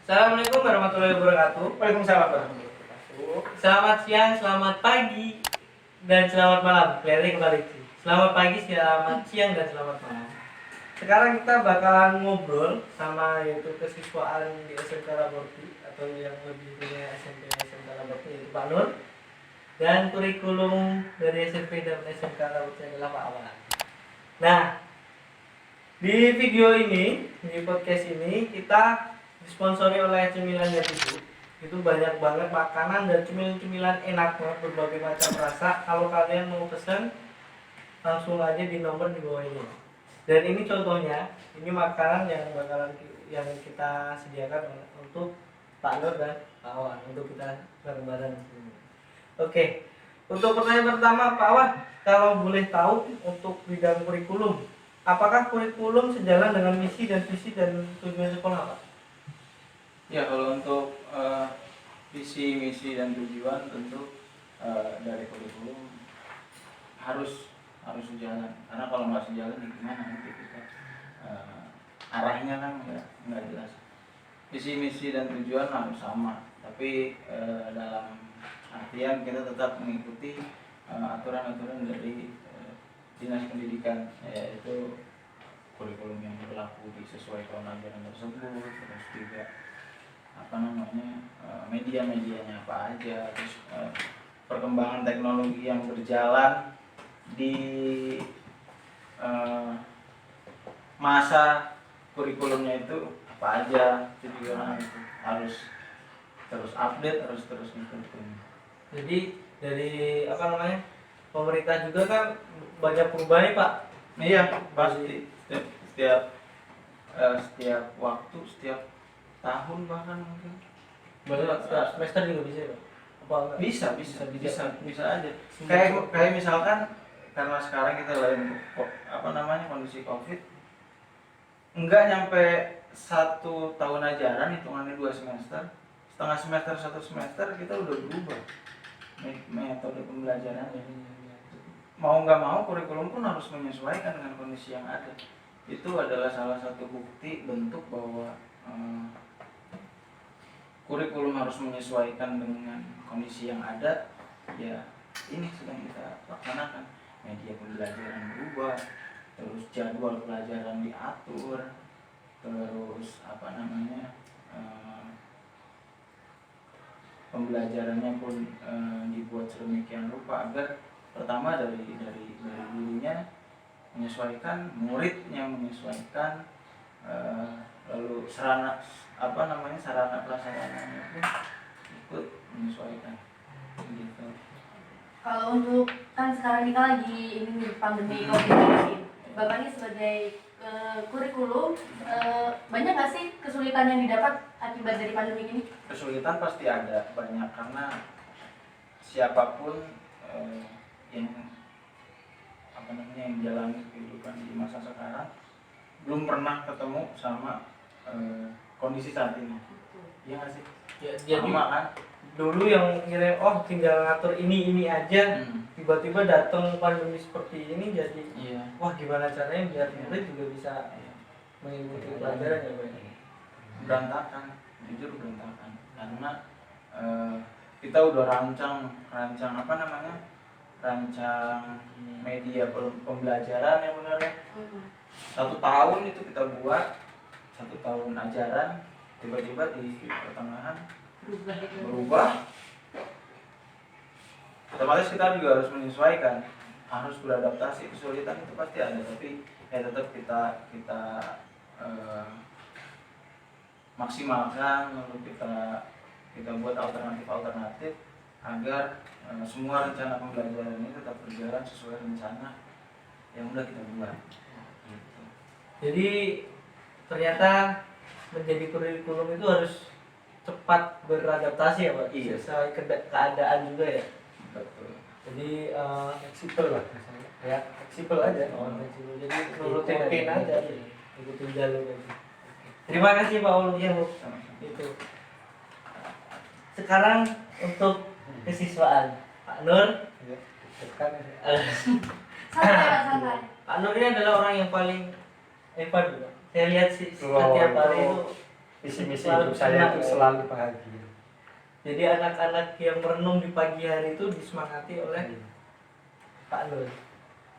Assalamualaikum warahmatullahi wabarakatuh. Waalaikumsalam warahmatullahi wabarakatuh. Selamat siang, selamat pagi, dan selamat malam. Kembali kembali. Selamat pagi, selamat siang, dan selamat malam. Sekarang kita bakalan ngobrol sama yaitu kesiswaan di SMK Laborti atau yang lebih punya SMP SMK Laborti yaitu Pak Nur, dan kurikulum dari SMP dan SMK Laborti adalah Pak Awan. Nah, di video ini, di podcast ini kita disponsori oleh Cemilannya Tujuh. Itu banyak banget makanan dan cemilan-cemilan enak banget berbagai macam rasa. Kalau kalian mau pesen langsung aja di nomor di bawah ini. Dan ini contohnya, ini makanan yang kita sediakan untuk Pak Nur dan Pak Awan untuk kita bareng-bareng. Oke. Untuk pertanyaan pertama Pak Awan, kalau boleh tahu untuk bidang kurikulum, apakah kurikulum sejalan dengan misi dan visi dan tujuan sekolah, Pak? Ya, kalau untuk visi, misi dan tujuan tentu dari kurikulum harus sejalan. Karena kalau nggak sejalan, ya gimana nanti kita arahnya kan nggak jelas. Visi, misi dan tujuan harus sama, tapi dalam artian kita tetap mengikuti aturan-aturan dari dinas pendidikan, yaitu kurikulum yang berlaku sesuai tahun ajaran tersebut, terus juga media-medianya apa aja, terus perkembangan teknologi yang berjalan di masa kurikulumnya itu apa aja, itu juga harus terus update, harus terus ngikutin. Jadi dari pemerintah juga kan banyak perubahan, Pak. Iya, pasti setiap waktu, setiap tahun bahkan mungkin. Setiap semester juga bisa, Pak? Apa enggak? Bisa aja. Kayak misalkan karena sekarang kita lagi kondisi Covid, enggak nyampe 1 tahun ajaran, hitungannya 2 semester, setengah semester, 1 semester kita udah berubah metode pembelajarannya. Mau nggak mau kurikulum pun harus menyesuaikan dengan kondisi yang ada. Itu adalah salah satu bukti bentuk bahwa kurikulum harus menyesuaikan dengan kondisi yang ada. Ya, ini sedang kita laksanakan. Media pembelajaran berubah, terus jadwal pelajaran diatur, terus pembelajarannya pun dibuat sedemikian rupa agar pertama dari gurunya menyesuaikan, muridnya menyesuaikan, lalu sarana prasarananya pun ikut menyesuaikan gitu. Kalau untuk kan sekarang ini lagi ini pandemi COVID-19, Bapak ini sebagai kurikulum banyak nggak sih kesulitan yang didapat akibat dari pandemi ini? Kesulitan pasti ada banyak, karena siapapun yang menjalani kehidupan di masa sekarang belum pernah ketemu sama kondisi saat ini. Iya nggak sih? Ya, jadi kan? Dulu yang kira tinggal ngatur ini aja, tiba-tiba datang pandemi seperti ini, jadi wah gimana caranya biar murid juga bisa mengikuti pelajaran ya, Pak? Berantakan, jujur berantakan, karena kita udah rancang media pembelajaran yang benar ya. 1 tahun itu kita buat, 1 tahun ajaran, tiba-tiba di pertengahan berubah. Otomatis kita juga harus menyesuaikan, harus beradaptasi. Kesulitan itu pasti ada, tapi tetap kita maksimalkan, lalu kita buat alternatif agar semua rencana pembelajaran ini tetap berjalan sesuai rencana yang udah kita buat. Gitu. Jadi ternyata menjadi kurikulum itu harus cepat beradaptasi ya, Pak? Iya. Sesuai keadaan juga ya. Betul. Jadi fleksibel lah ya fleksibel aja. Fleksibel. Jadi ikutin aja, ikutin jalur aja. Terima kasih Pak Ulu ya, Bu. Itu. Sekarang untuk kesiswaan Pak Nur. Santai. Pak Nur ini adalah orang yang paling hebat, Saya lihat sih setiap hari itu visi misi Selalu hidup saya senang, itu ya. selalu bahagia. Jadi anak-anak yang merenung di pagi hari itu disemangati oleh Pak Nur.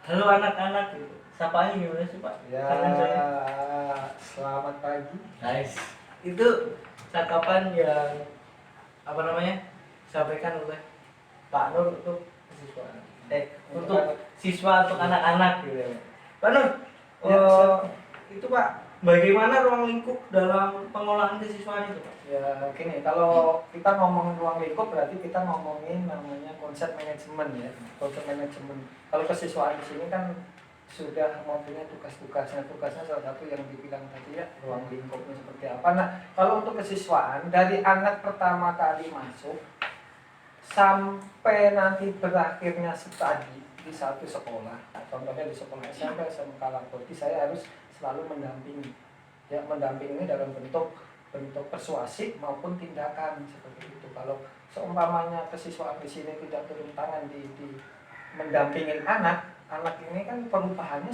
Halo anak-anak, sapanya gimana sih Pak? Ya, Kangen saya. selamat pagi. Nice. Itu cakapan yang apa namanya disampaikan oleh Pak Nur untuk siswa. Untuk siswa untuk anak-anak gitu ya. Pak Nur, Ya, itu Pak, bagaimana ruang lingkup dalam pengolahan kesiswaan itu Pak? Ya gini, kalau kita ngomong ruang lingkup berarti kita ngomongin namanya konsep manajemen ya, konsep manajemen. Kalau kesiswaan di sini kan sudah mempunyai tugasnya salah satu yang dibilang tadi ya, ruang lingkupnya seperti apa. Nah, kalau untuk kesiswaan dari anak pertama kali masuk sampai nanti berakhirnya studi di satu sekolah, contohnya di sekolah SMP, SMK, berarti saya harus selalu mendampingi. Ya, mendampingi dalam bentuk persuasif maupun tindakan seperti itu. Kalau seumpamanya kesiswaan di sini tidak turun tangan di mendampingin anak ini kan perubahannya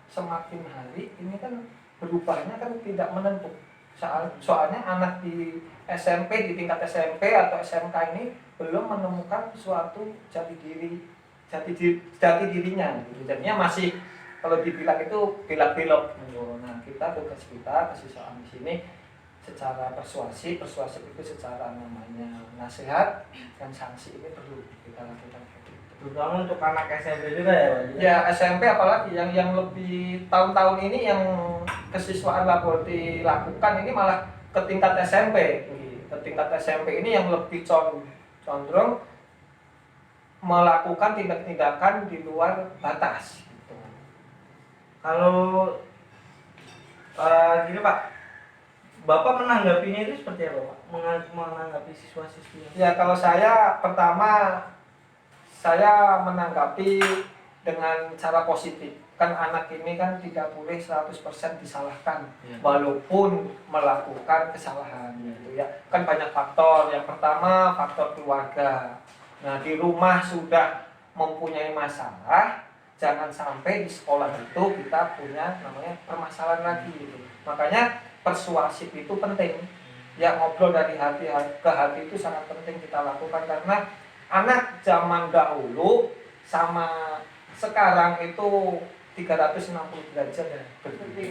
semakin hari ini kan berubahnya kan tidak menentu. Soalnya anak di SMP, di tingkat SMP atau SMK ini belum menemukan suatu jati dirinya gitu. Jadinya masih kalau dibilang itu belak-belok. Nah, tugas kita kesiswaan di sini secara persuasif itu secara namanya nasihat dan sanksi ini perlu kita lakukan. Terutama untuk anak SMP juga ya Pak? Ya SMP apalagi yang lebih tahun-tahun ini yang kesiswaan dilakukan ini malah ke tingkat SMP. Ke tingkat SMP ini yang lebih condong melakukan tindak-tindakan di luar batas. Gitu. Kalau gini Pak, Bapak menanggapinya itu seperti apa Pak? Menanggapi siswa-siswinya? Ya kalau saya pertama saya menanggapi dengan cara positif. Kan anak ini kan tidak boleh 100% disalahkan Ya. walaupun melakukan kesalahan gitu ya. Kan banyak faktor. Yang pertama faktor keluarga. Nah, di rumah sudah mempunyai masalah, jangan sampai di sekolah itu kita punya namanya permasalahan lagi gitu. Makanya persuasif itu penting. Ya, ngobrol dari hati ke hati itu sangat penting kita lakukan karena anak zaman dahulu sama sekarang itu 360 derajat ya.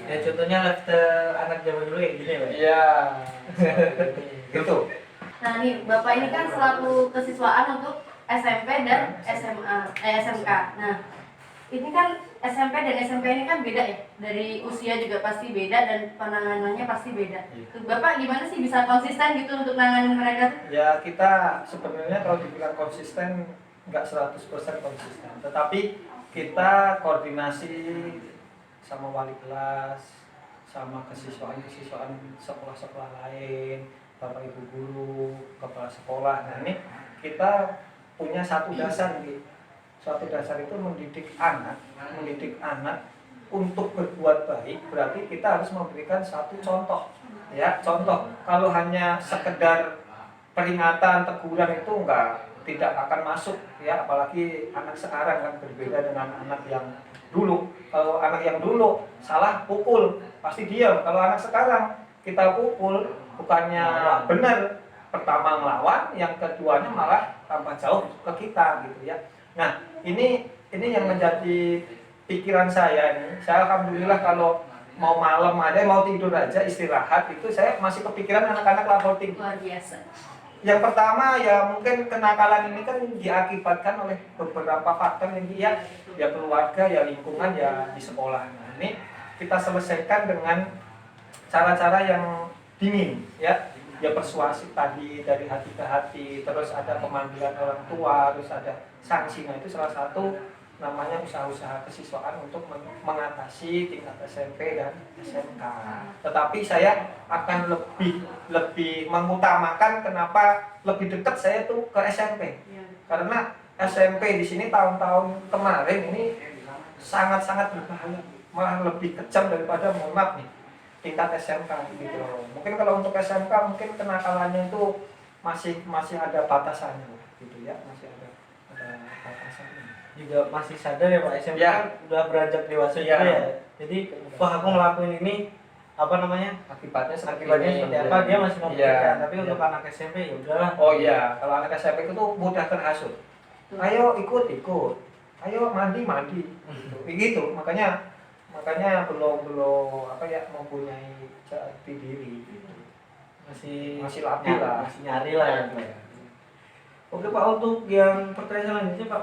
Ya contohnya lifestyle anak zaman dulu kayak gini Pak? Iya. Gitu. Nah nih, Bapak ini kan selaku kesiswaan untuk SMP dan SMK. Nah, ini kan SMP dan SMP ini kan beda ya, dari usia juga pasti beda dan penanganannya pasti beda. Bapak gimana sih bisa konsisten gitu untuk nanganin mereka tuh? Ya kita sebenarnya kalau dibilang konsisten nggak 100% konsisten, tetapi kita koordinasi sama wali kelas, sama kesiswaan sekolah-sekolah lain, bapak ibu guru, kepala sekolah. Nah ini kita punya satu dasar gitu. Suatu dasar itu mendidik anak untuk berbuat baik, berarti kita harus memberikan satu contoh. Ya, contoh. Kalau hanya sekedar peringatan, teguran itu tidak akan masuk ya, apalagi anak sekarang kan berbeda dengan anak yang dulu. Kalau anak yang dulu salah pukul, pasti diam. Kalau anak sekarang kita pukul bukannya benar, pertama melawan, yang keduanya malah tambah jauh ke kita gitu ya. Nah, ini yang menjadi pikiran saya ini. Saya alhamdulillah kalau mau malam aja, mau tidur aja, istirahat itu saya masih kepikiran anak-anak laboratorium. Luar biasa. Yang pertama ya mungkin kenakalan ini kan diakibatkan oleh beberapa faktor yang ya keluarga, ya lingkungan, ya di sekolah. Nah, ini kita selesaikan dengan cara-cara yang dingin ya. Ya persuasif tadi dari hati ke hati, terus ada pemanggilan orang tua, terus ada sanksi. Nah itu salah satu namanya usaha-usaha kesiswaan untuk mengatasi tingkat SMP dan SMK. Tetapi saya akan lebih mengutamakan kenapa lebih dekat saya tuh ke SMP. Karena SMP di sini tahun-tahun kemarin ini sangat-sangat berbahaya, malah lebih kejam daripada mohon maaf nih tingkat SMK gitu. Mungkin kalau untuk SMK mungkin kenakalannya itu masih ada batasannya gitu ya, masih ada batasannya. Juga masih sadar ya Pak, SMP Ya. kan udah beranjak dewasa Ya. juga ya. Jadi wah aku ngelakuin ini apa namanya Akibatnya seperti akibatnya ini. seperti apa dia masih membuktikan. Iya, Tapi iya. untuk anak SMP ya udahlah. Oh iya, kalau anak SMP itu tuh mudah terhasut. Ayo ikut, ayo mandi, begitu. Makanya belum apa ya, mempunyai jati diri. Masih labil lah. Masih nyari lah ya. Oke Pak, untuk yang pertanyaan selanjutnya Pak,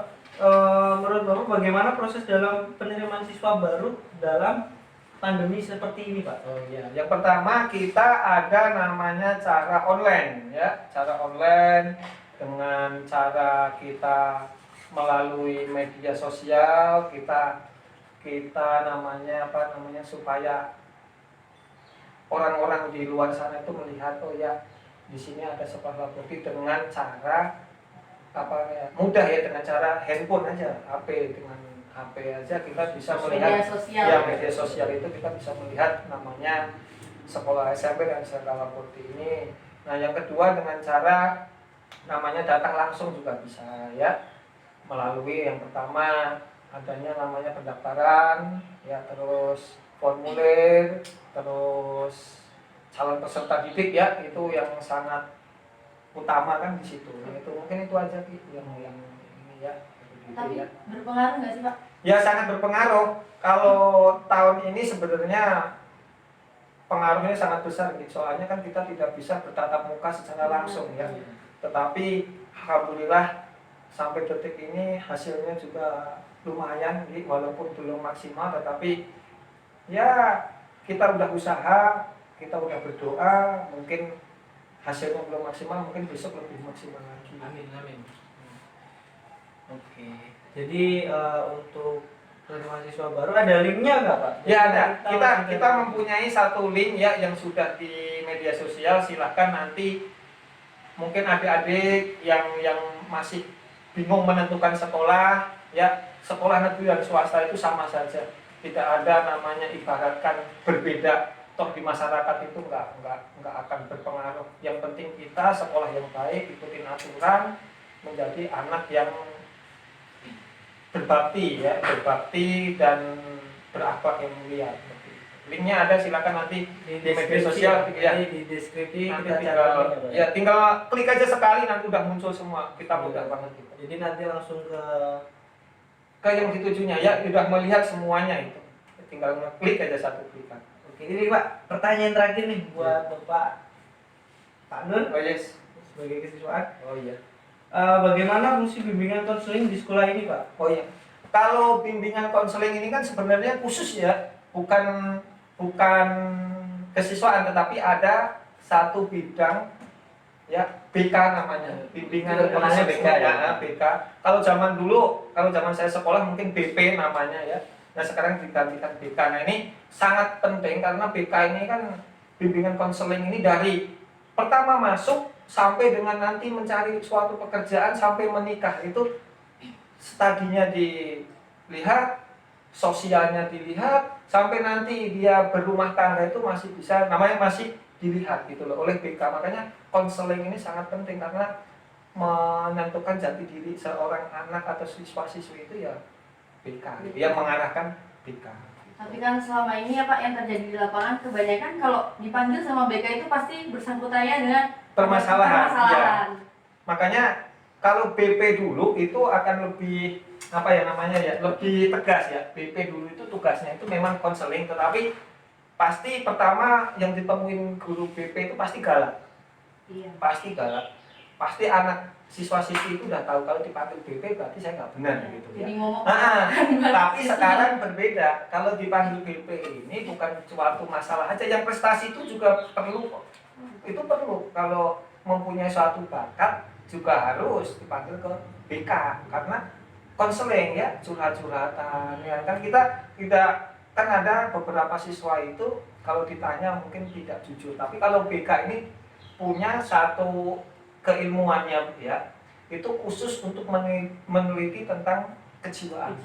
menurut Bapak bagaimana proses dalam penerimaan siswa baru dalam pandemi seperti ini Pak? Oh iya, yang pertama kita ada namanya cara online ya, cara online dengan cara kita melalui media sosial, kita namanya supaya orang-orang di luar sana itu melihat, oh ya di sini ada sekolah Labodi dengan cara apa ya, mudah ya, dengan cara handphone aja, dengan HP aja kita bisa melihat Media sosial. ya, media sosial itu kita bisa melihat namanya sekolah SMP dan sekolah Labodi ini. Nah yang kedua dengan cara namanya datang langsung juga bisa ya, melalui yang pertama adanya namanya pendaftaran ya, terus formulir, terus calon peserta didik ya, itu yang sangat utama kan di situ. Nah, itu mungkin itu aja Ki, yang ini ya. Tapi Ya. berpengaruh nggak sih Pak? Ya sangat berpengaruh. Kalau tahun ini sebenarnya pengaruhnya sangat besar gitu. Soalnya kan kita tidak bisa bertatap muka secara langsung ya. Tetapi alhamdulillah sampai detik ini hasilnya juga lumayan gitu, walaupun belum maksimal, tetapi ya kita udah usaha, kita udah berdoa, mungkin hasilnya belum maksimal, mungkin besok lebih maksimal lagi. Amin. Oke. Jadi untuk penerimaan siswa baru ada linknya nggak Pak? Ya ada. Kita mempunyai satu link ya yang sudah di media sosial. Silahkan nanti mungkin adik-adik yang masih bingung menentukan sekolah ya, sekolah negeri dan swasta itu sama saja. Tidak ada namanya ibaratkan berbeda. Toh di masyarakat itu nggak akan berpengaruh. Yang penting kita sekolah yang baik, ikutin aturan, menjadi anak yang berbakti dan berakhlak yang mulia. Linknya ada, silakan nanti di media sosial ya, di deskripsi nanti kita tinggal klik aja sekali, nanti udah muncul semua. Kita mudah banget gitu. Jadi nanti langsung Ke yang ditujunya ya, udah melihat semuanya itu. Tinggal ngeklik aja satu klikan. Oke, ini Pak, pertanyaan terakhir nih buat Bapak Pak Nur Oh yes. sebagai kesiswaan. Oh iya. Bagaimana fungsi bimbingan konseling di sekolah ini, Pak? Oh iya. Kalau bimbingan konseling ini kan sebenarnya khusus ya, bukan kesiswaan, tetapi ada satu bidang ya, BK namanya, bimbingan Itu namanya konseling BK ya? BK. Kalau zaman saya sekolah mungkin BP namanya ya. Nah sekarang digantikan BK. Nah ini sangat penting karena BK ini kan bimbingan konseling ini dari pertama masuk sampai dengan nanti mencari suatu pekerjaan sampai menikah, itu stadinya dilihat, sosialnya dilihat, sampai nanti dia berumah tangga itu masih bisa, namanya masih dilihat gitu loh oleh BK. Makanya konseling ini sangat penting karena menentukan jati diri seorang anak atau siswa-siswi itu ya BK, yang mengarahkan BK. Tapi kan selama ini ya Pak, yang terjadi di lapangan kebanyakan kalau dipanggil sama BK itu pasti bersangkutannya dengan Permasalahan. Ya. permasalahan. Makanya kalau BP dulu itu akan lebih apa ya namanya ya, lebih tegas ya. BP dulu itu tugasnya itu memang konseling, tetapi pasti pertama yang ditemuin guru BP itu pasti galak. Iya. Pasti galak. Pasti anak siswa-siswi itu udah tahu kalau dipanggil BP berarti saya nggak benar gitu ya. Jadi ngomong. Tapi sekarang berbeda. Kalau dipanggil BP ini bukan suatu masalah aja, yang prestasi itu juga perlu kok. Itu perlu. Kalau mempunyai suatu bakat juga harus dipanggil ke BK karena konseling ya, curhat-curhatan ya kan. Kita tidak, kan ada beberapa siswa itu kalau ditanya mungkin tidak jujur, tapi kalau BK ini punya satu keilmuannya ya, itu khusus untuk meneliti tentang kejiwaan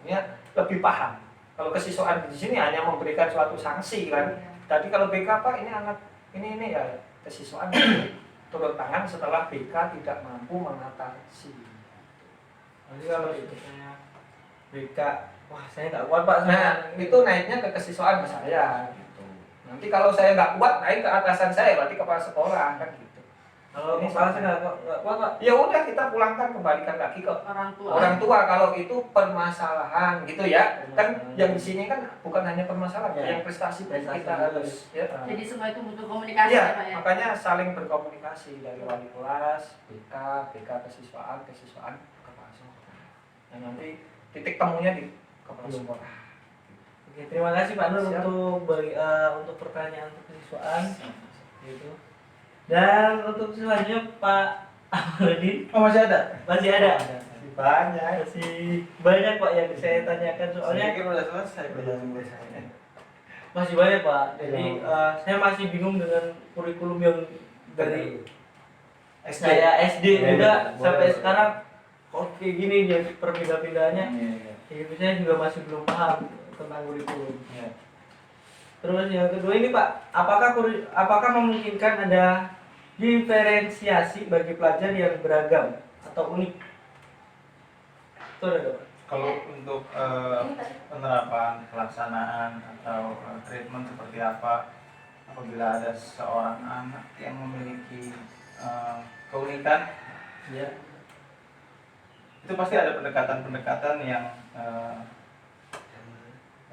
ya, lebih paham. Kalau kesiswaan di sini hanya memberikan suatu sanksi kan. Tadi kalau BK Pak ini anak ini ya kesiswaan turun tangan setelah BK tidak mampu mengatasi. Nanti kalau itu saya BK, wah saya nggak kuat Pak. Nah itu naiknya ke kesiswaan ke saya gitu. Nanti kalau saya nggak kuat naik ke atasan saya, berarti kepala sekolah kan gitu. Kalau Ini kepala sama. saya nggak kuat pak. Ya udah kita pulangkan, kembalikan lagi ke Orang tua. orang tua kalau itu permasalahan gitu ya. Kan Permasalahan. yang di sini kan bukan hanya permasalahan, Ya. yang prestasi pun Prestasi kita juga. harus ya. Jadi semua itu butuh komunikasi Iya, ya Pak ya. makanya saling berkomunikasi dari wali kelas, BK kesiswaan, kepala sekolah. Dan nanti titik temunya di kepala Iya. sekolah. Oke, terima kasih Pak Nur Siap. untuk pertanyaan untuk kesiswaan gitu. Dan untuk selanjutnya Pak Ahmadin Oh, masih ada? masih ada. Banyak. Masih banyak Pak yang saya tanyakan Saya soalnya pikir udah selesai pertanyaan saya. masih banyak Pak. Jadi Iya. saya masih bingung dengan kurikulum yang dari SD. saya SD Iya, juga boleh, sampai boleh. sekarang kok kayak gini jadi perpindah-pindahnya. Iya. Jadi saya juga masih belum paham tentang kurikulum. Iya. Terus yang kedua ini Pak, apakah memungkinkan ada diferensiasi bagi pelajar yang beragam atau unik? Itu ada Pak. Kalau untuk Ini tadi. penerapan, pelaksanaan atau treatment seperti apa apabila ada seorang anak yang memiliki keunikan, Ya. itu pasti ada pendekatan-pendekatan yang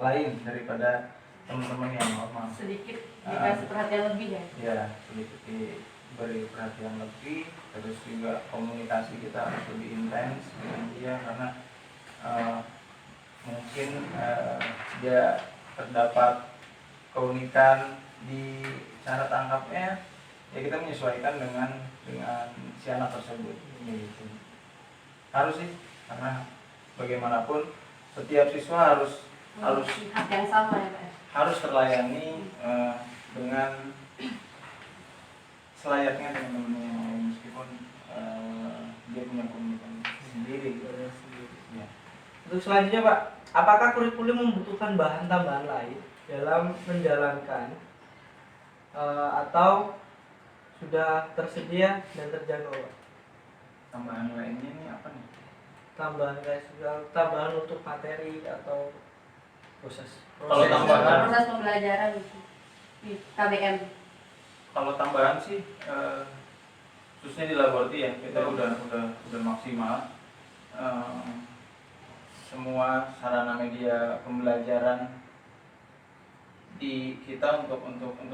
lain daripada teman-teman yang normal. Sedikit dikasih perhatian lebih ya. Ya, sedikit diberi perhatian lebih, terus juga komunikasi kita harus lebih intens dengan dia karena mungkin dia terdapat keunikan di cara tangkapnya, ya kita menyesuaikan dengan si anak tersebut. Gitu. Harus sih, karena bagaimanapun setiap siswa harus Hak yang sama ya Pak ya. harus terlayani dengan selayaknya teman-teman yang lain meskipun dia punya komunitas sendiri. Ya. Untuk selanjutnya Pak, apakah kurikulum membutuhkan bahan tambahan lain dalam menjalankan atau sudah tersedia dan terjangkau Pak? Tambahan lainnya ini apa nih? Tambahan untuk materi atau Proses. Kalau tambahan- Proses pembelajaran itu di KBM. Kalau tambahan sih khususnya di laboratory ya kita udah maksimal. Semua sarana media pembelajaran di kita untuk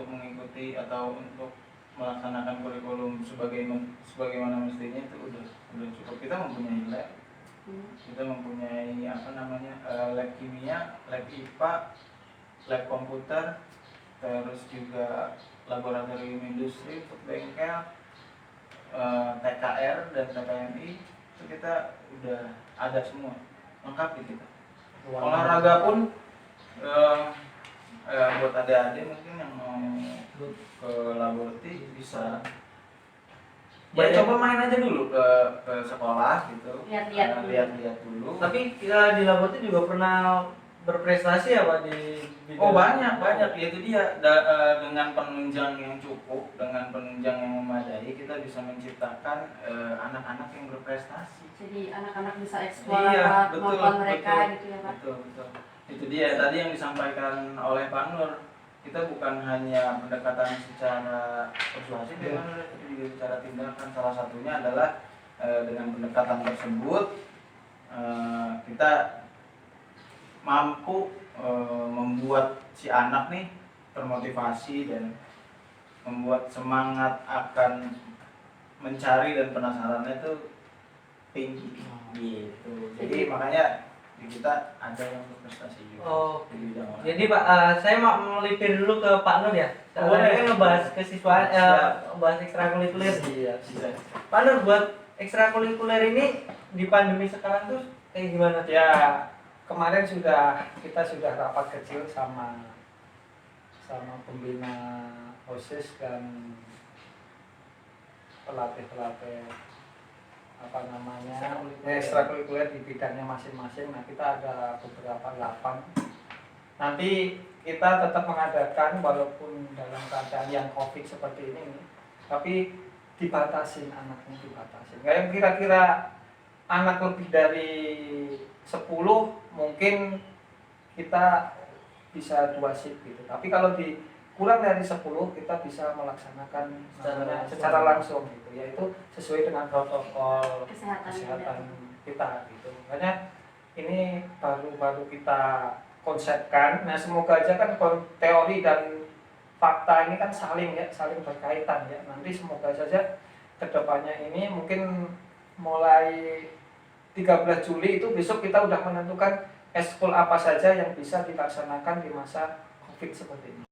mengikuti atau untuk melaksanakan kurikulum sebagaimana mestinya itu udah cukup. Kita mempunyai lab, kita mempunyai lab kimia, lab IPA, lab komputer, terus juga laboratorium industri untuk bengkel, TKR dan TKMI itu kita udah ada semua lengkap di kita. Olahraga pun buat adik-adik mungkin yang mau ke laboratory bisa. Ya coba main aja dulu ke sekolah gitu. Lihat-lihat dulu. Lihat-lihat dulu. Tapi kita di laboratorium juga pernah berprestasi ya Pak di bidang. Oh banyak itu dia dengan penunjang yang cukup, dengan penunjang yang memadai kita bisa menciptakan anak-anak yang berprestasi. Jadi anak-anak bisa eksplor Iya, kemampuan mereka gitu ya Pak. Betul. Itu dia tadi yang disampaikan oleh Pak Nur. Kita bukan hanya pendekatan secara persuasif ya, tapi juga secara tindakan. Salah satunya adalah dengan pendekatan tersebut kita mampu membuat si anak nih termotivasi dan membuat semangat akan mencari dan penasarannya itu tinggi gitu. Jadi makanya di kita ada yang berprestasi juga Oh, di bidang olahraga. jadi Pak, saya mau melipir dulu ke Pak Nur ya. Oh, Tadi boleh. kan ngebahas kesiswaan, Siap. ngebahas ekstrakurikuler. Iya. Bisa. Pak Nur, buat ekstrakurikuler ini di pandemi sekarang tuh kayak gimana? Ya, kemarin kita sudah rapat kecil sama pembina OSIS dan pelatih ekstrakurikuler di bidangnya masing-masing. Nah, kita ada beberapa 8. Nanti kita tetap mengadakan walaupun dalam keadaan yang COVID seperti ini, tapi dibatasin anaknya, dibatasin. Kayak kira-kira anak lebih dari 10 mungkin kita bisa 2 shift gitu. Tapi kalau di kurang dari 10 kita bisa melaksanakan secara langsung gitu, yaitu sesuai dengan protokol kesehatan kita gitu. Makanya ini baru kita konsepkan. Nah, semoga aja kan teori dan fakta ini kan saling berkaitan ya. Nanti semoga saja kedepannya ini mungkin mulai 13 Juli itu besok kita udah menentukan eskul apa saja yang bisa dilaksanakan di masa COVID seperti ini.